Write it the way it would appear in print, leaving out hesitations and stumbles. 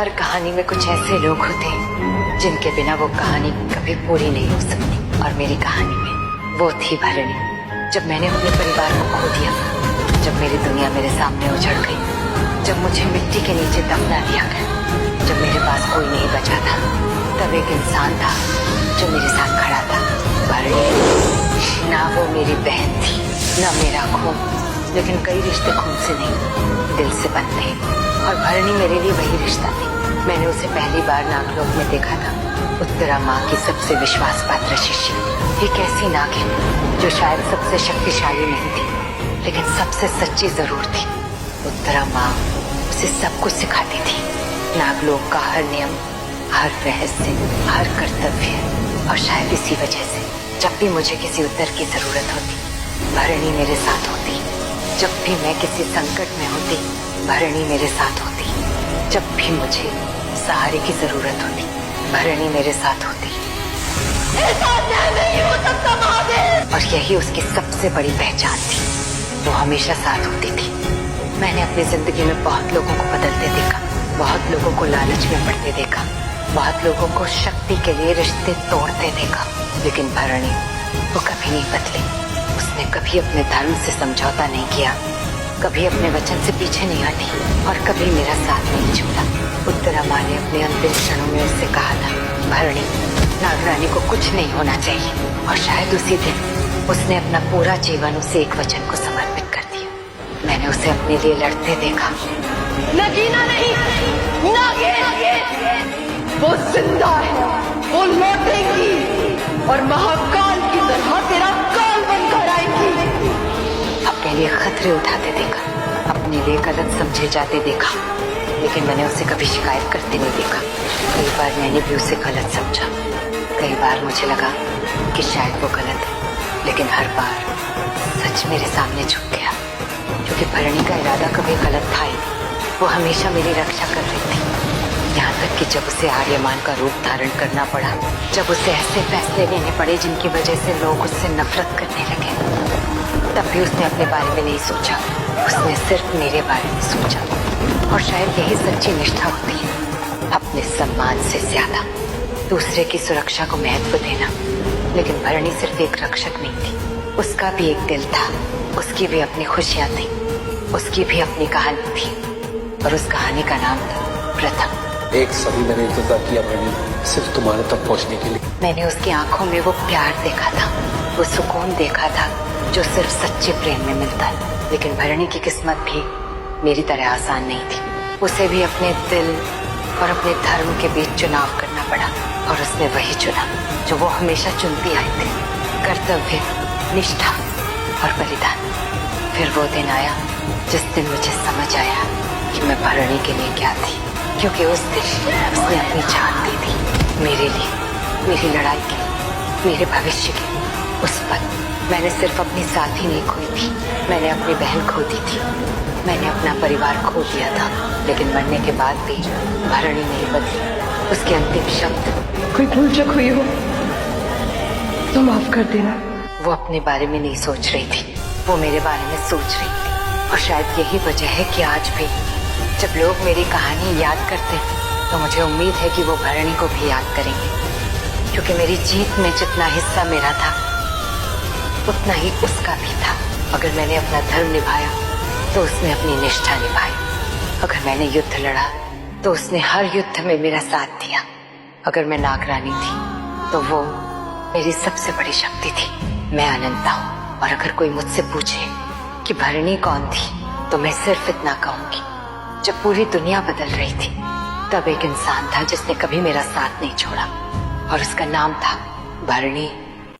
हर कहानी में कुछ ऐसे लोग होते हैं जिनके बिना वो कहानी कभी पूरी नहीं हो सकती। और मेरी कहानी में वो थी भरणी। जब मैंने अपने परिवार को खो दिया, जब मेरी दुनिया मेरे सामने उजड़ गई, जब मुझे मिट्टी के नीचे दफना दिया गया, जब मेरे पास कोई नहीं बचा था, तब एक इंसान था जो मेरे साथ खड़ा था। भरणी। ना वो मेरी बहन थी, ना मेरा खून, लेकिन कई रिश्ते खून से नहीं, दिल से बनते हैं। और भरणी मेरे लिए वही रिश्ता थी। मैंने उसे पहली बार नागलोक में देखा था। उत्तरा माँ की सबसे विश्वास पात्र शिष्य, एक ऐसी नागिन जो शायद सबसे शक्तिशाली नहीं थी, लेकिन सबसे सच्ची जरूर थी। उत्तरा माँ उसे सब कुछ सिखाती थी, नागलोक का हर नियम, हर रहस्य, हर कर्तव्य। और शायद इसी वजह से जब भी मुझे किसी उत्तर की जरूरत होती, भरणी मेरे साथ होती। जब भी मैं किसी संकट में होती, भरणी मेरे साथ होती। जब भी मुझे सहारे की जरूरत होती, भरणी मेरे साथ होती। नहीं हो सकता महादेव। और यही उसकी सबसे बड़ी पहचान थी, वो हमेशा साथ होती थी। मैंने अपनी जिंदगी में बहुत लोगों को बदलते देखा, बहुत लोगों को लालच में पड़ते देखा, बहुत लोगों को शक्ति के लिए रिश्ते तोड़ते देखा, लेकिन भरणी वो कभी नहीं बदली। उसने कभी अपने धर्म से समझौता नहीं किया, कभी अपने वचन से पीछे नहीं हटी, और कभी मेरा साथ नहीं छोड़ा। उत्तरा माँ ने अपने अंतिम क्षणों में उससे कहा था, भरणी, नागरानी को कुछ नहीं होना चाहिए। और शायद उसी दिन उसने अपना पूरा जीवन उसे एक वचन को समर्पित कर दिया। मैंने उसे अपने लिए लड़ते देखा। नगीना नहीं, नागिन। वो जिंदा है, वो लौटेगी और महाकाल की तरह तेरा काल बनकर आएगी। अपने लिए खतरे उठाते देखा, अपने लिए गलत समझे जाते देखा, लेकिन मैंने उसे कभी शिकायत करते नहीं देखा। कई बार मैंने भी उसे गलत समझा, कई बार मुझे लगा कि शायद वो गलत है, लेकिन हर बार सच मेरे सामने झुक गया, क्योंकि भरणी का इरादा कभी गलत था ही। वो हमेशा मेरी रक्षा कर रही थी, यहाँ तक कि जब उसे आर्यमान का रूप धारण करना पड़ा, जब उसे ऐसे फैसले लेने पड़े जिनकी वजह से लोग उससे नफरत करने लगे, तब भी उसने अपने बारे में नहीं सोचा, उसने सिर्फ मेरे बारे में सोचा। और शायद यही सच्ची निष्ठा होती है, अपने सम्मान से ज्यादा दूसरे की सुरक्षा को महत्व देना। लेकिन भरणी सिर्फ एक रक्षक नहीं थी, उसका भी एक दिल था, उसकी भी अपनी खुशियां थी, उसकी भी अपनी कहानी थी, और उस कहानी का नाम था प्रथम। एक सदी मैंने इंतजार किया भरणी, सिर्फ तुम्हारे तक पहुंचने के लिए। मैंने उसकी आंखों में वो प्यार देखा था, वो सुकून देखा था जो सिर्फ सच्चे प्रेम में मिलता है। लेकिन भरणी की किस्मत भी मेरी तरह आसान नहीं थी। उसे भी अपने दिल और अपने धर्म के बीच चुनाव करना पड़ा, और उसने वही चुना जो वो हमेशा चुनती आई थी, कर्तव्य, निष्ठा और बलिदान। फिर वो दिन आया जिस दिन मुझे समझ आया कि मैं भरणी के लिए क्या थी, क्योंकि उस दिन उसने अपनी जान दी थी मेरे लिए, मेरी लड़ाई के, मेरे भविष्य के। उस पल मैंने सिर्फ अपनी साथी नहीं खोई थी, मैंने अपनी बहन खो दी थी, मैंने अपना परिवार खो दिया था। लेकिन मरने के बाद भी भरणी नहीं बदली। उसके अंतिम शब्द, कोई भूल चूक हुई हो तो माफ कर देना। वो अपने बारे में नहीं सोच रही थी, वो मेरे बारे में सोच रही थी। और शायद यही वजह है कि आज भी जब लोग मेरी कहानी याद करते हैं, तो मुझे उम्मीद है कि वो भरणी को भी याद करेंगे, क्योंकि मेरी जीत में जितना हिस्सा मेरा था, उतना ही उसका भी था। अगर मैंने अपना धर्म निभाया तो उसने अपनी निष्ठा निभाई, अगर मैंने युद्ध लड़ा तो उसने हर युद्ध में मेरा साथ दिया। अगर मैं नागरानी थी तो वो मेरी सबसे बड़ी शक्ति थी। मैं अनंता हूँ, और अगर कोई मुझसे पूछे कि भरणी कौन थी, तो मैं सिर्फ इतना कहूंगी, जब पूरी दुनिया बदल रही थी, तब एक इंसान था जिसने कभी मेरा साथ नहीं छोड़ा, और उसका नाम था भरणी